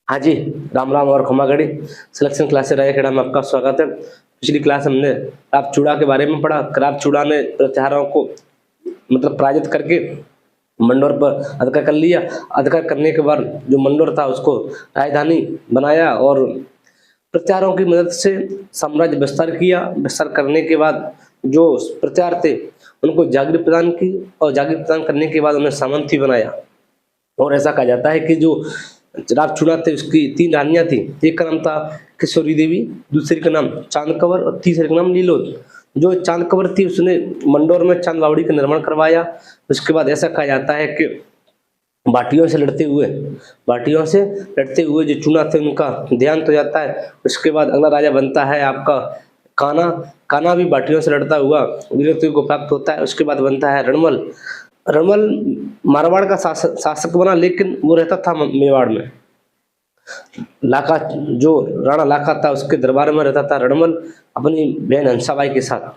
हाँ जी, राम राम और खमागड़ी selection class से रायखेड़ा में आपका स्वागत है। पिछली क्लास हमने क्राफ्ट चूड़ा के बारे में पढ़ा। क्राफ्ट चूड़ा ने प्रत्याहारों को मतलब पराजित करके मंडोर पर अधिकार कर लिया। अधिकार करने के बाद जो मंडोर था उसको राजधानी बनाया और प्रत्याहारों की मदद से साम्राज्य विस्तार किया। विस्तार करने के बाद जो प्रत्याहार थे उनको जागीर प्रदान की और जागीर प्रदान करने के बाद उन्हें सामंती बनाया। और ऐसा कहा जाता है कि जो राज चूड़ा थे उसकी 3 रानियां थी। एक का नाम था किशोरी देवी, दूसरी का नाम चांद कंवर और तीसरे का नाम नीलोद। जो चांद कंवर थी उसने मंडोर में चांद बावड़ी का निर्माण करवाया। उसके बाद ऐसा कहा जाता है कि बाटियों से लड़ते हुए जो चूना थे उनका देहांत हो जाता है। उसके बाद अगला राजा बनता है आपका कान्हा। कान्हा भी बाटियों से लड़ता हुआ वीरत्व को प्राप्त होता है। उसके बाद बनता है रणमल। रणमल मारवाड़ का शासक बना, लेकिन वो रहता था मेवाड़ में। लाखा जो राणा लाखा था उसके दरबार में रहता था रणमल अपनी बहन हंसाबाई के साथ।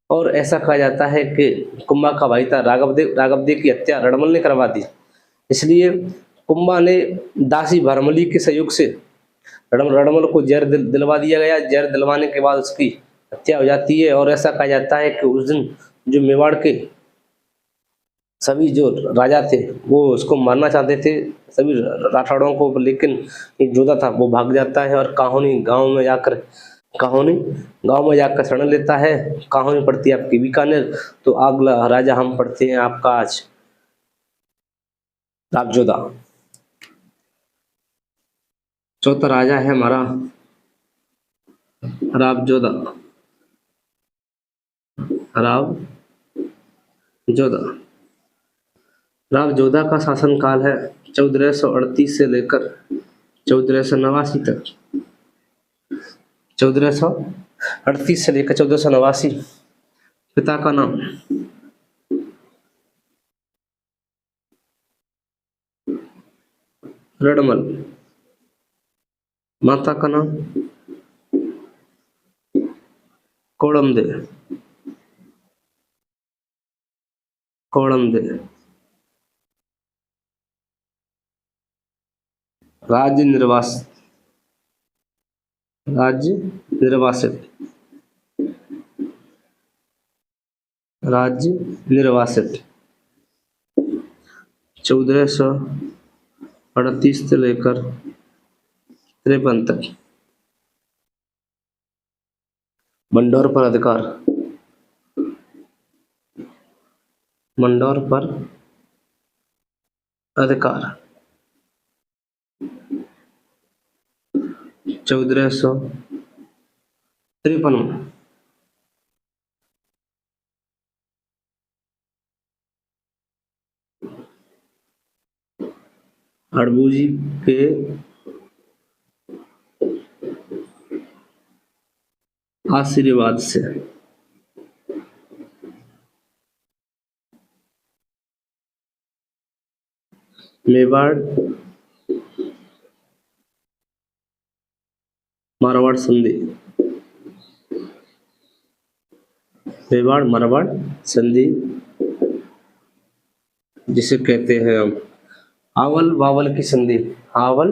और ऐसा कहा जाता है कि कुंभा का भाई था राघवदेव की हत्या रणमल ने करवा दी। इसलिए कुंभा ने दासी भरमली के सहयोग से रणमल को जहर दिलवा दिया गया। जहर दिलवाने के बाद उसकी हत्या हो जाती है। और ऐसा कहा जाता है कि उस दिन जो मेवाड़ के सभी जो राजा थे वो उसको मारना चाहते थे, सभी राठौड़ों को, लेकिन एक जोधा था वो भाग जाता है और काहोनी गांव में जाकर शरण लेता है। काहोनी पड़ती है आपकी बीकानेर। तो अगला राजा हम पढ़ते हैं आपका आज रावजोधा। चौथा राजा है हमारा रावजोधा। रावजोधा रावजोधा का शासनकाल है 1438 से लेकर 1489 तक। 1438 से लेकर 1489। पिता का नाम रडमल, माता का नाम कोड़मदे। राज्य निर्वासित 1438 से लेकर 53 तक। मंडोर पर अधिकार 1453 में। हड़बूजी के आशीर्वाद से मेवाड़ मारवाड़ संधि जिसे कहते हैं हम आवल बावल की संधि। आवल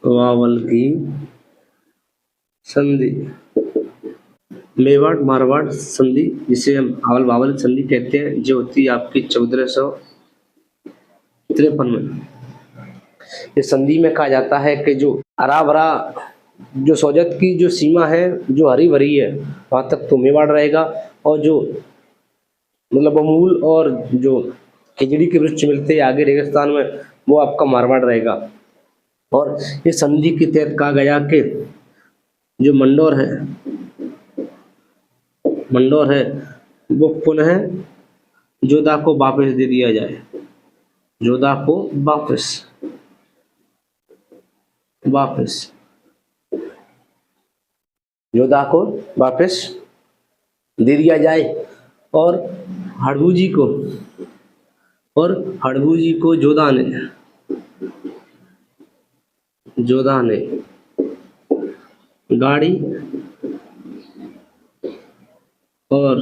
बावल की संधि, मेवाड़ मारवाड़ संधि जिसे हम आवल बावल संधि कहते हैं, जो होती है आपकी 1453 में। इस संधि में कहा जाता है कि जो हरा भरा जो सोजत की जो सीमा है जो हरी भरी है वहां तक तो मेवाड़ रहेगा, और जो मतलब अमूल और जो खिजड़ी के वृक्ष मिलते हैं आगे रेगिस्तान में वो आपका मारवाड़ रहेगा। और इस संधि के तहत कहा गया कि जो मंडोर है वो पुनः जोधा को वापस दे दिया जाए। जोधा को वापस दे दिया जाए। और हड़बूजी को जोधा ने गाड़ी और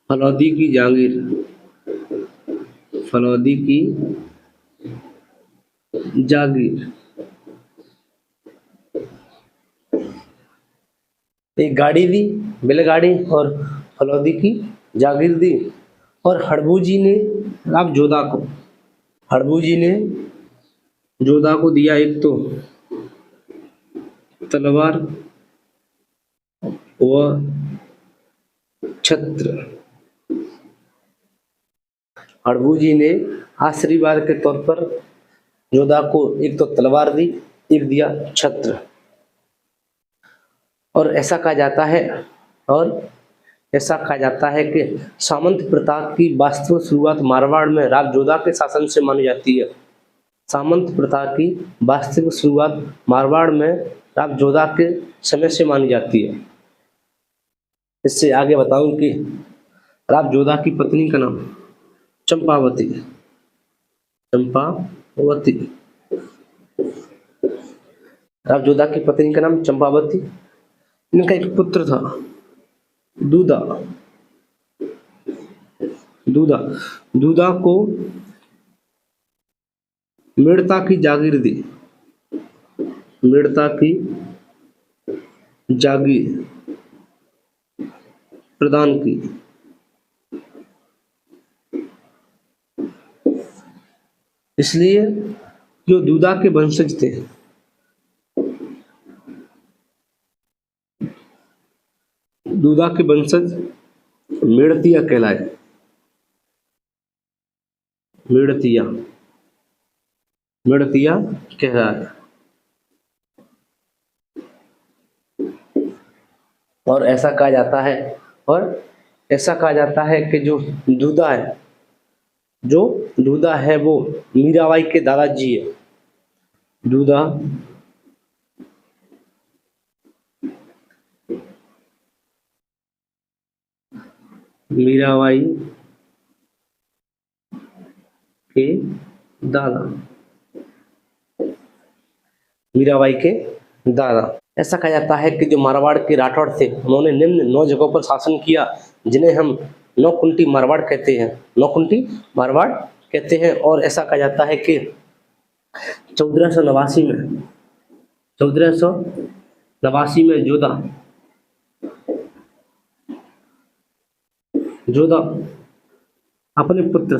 फलौदी की जागीर, फलौदी की जागीर। एक गाड़ी दी, बैलगाड़ी, और फलौदी की जागीर दी। और हड़बू जी ने अब जोधा को, हड़बू जी ने जोधा को दिया एक तो तलवार व छत्र। हड़बू जी ने आशीर्वाद के तौर पर जोधा को एक तो तलवार दी, एक दिया छत्र। और ऐसा कहा जाता है, और ऐसा कहा जाता है कि सामंत प्रथा की वास्तविक शुरुआत मारवाड़ में राव जोधा के शासन से मानी जाती है। सामंत प्रथा की वास्तविक शुरुआत मारवाड़ में राव जोधा के समय से मानी जाती है। इससे आगे बताऊं कि राव जोधा की पत्नी का नाम चंपावती, चंपावती। राव जोधा की पत्नी का नाम चंपावती। इनका एक पुत्र था दूधा। दूधा, दूधा को मेड़ता की जागीर दी, मेड़ता की जागीर प्रदान की। इसलिए जो दूधा के वंशज थे, दूधा के वंशज मेड़तिया कहलाए, मेड़तिया, मेड़तिया कहलाए। और ऐसा कहा जाता है, और ऐसा कहा जाता है कि जो दूधा है, जो दूधा है वो मीराबाई के दादाजी है। दूधा मीराबाई के दादा, मीराबाई के दादा। ऐसा कहा जाता है कि जो मारवाड़ के राठौड़ थे, उन्होंने निम्न 9 जगहों पर शासन किया, जिन्हें हम 9 कुंटी मारवाड़ कहते हैं, 9 कुंटी मारवाड़ कहते हैं। और ऐसा कहा जाता है कि 1489 में, 1489 में जोधा, जोधा अपने पुत्र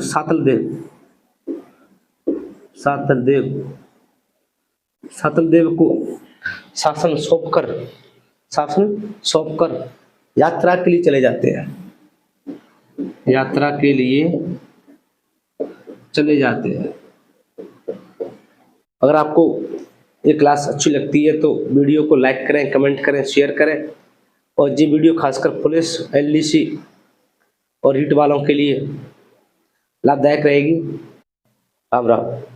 सातलदेव को शासन सौंपकर यात्रा के लिए चले जाते हैं, यात्रा के लिए चले जाते हैं। अगर आपको ये क्लास अच्छी लगती है तो वीडियो को लाइक करें, कमेंट करें, शेयर करें। और ये वीडियो खासकर पुलिस, एलडीसी और रीट वालों के लिए लाभदायक रहेगी। राम राम।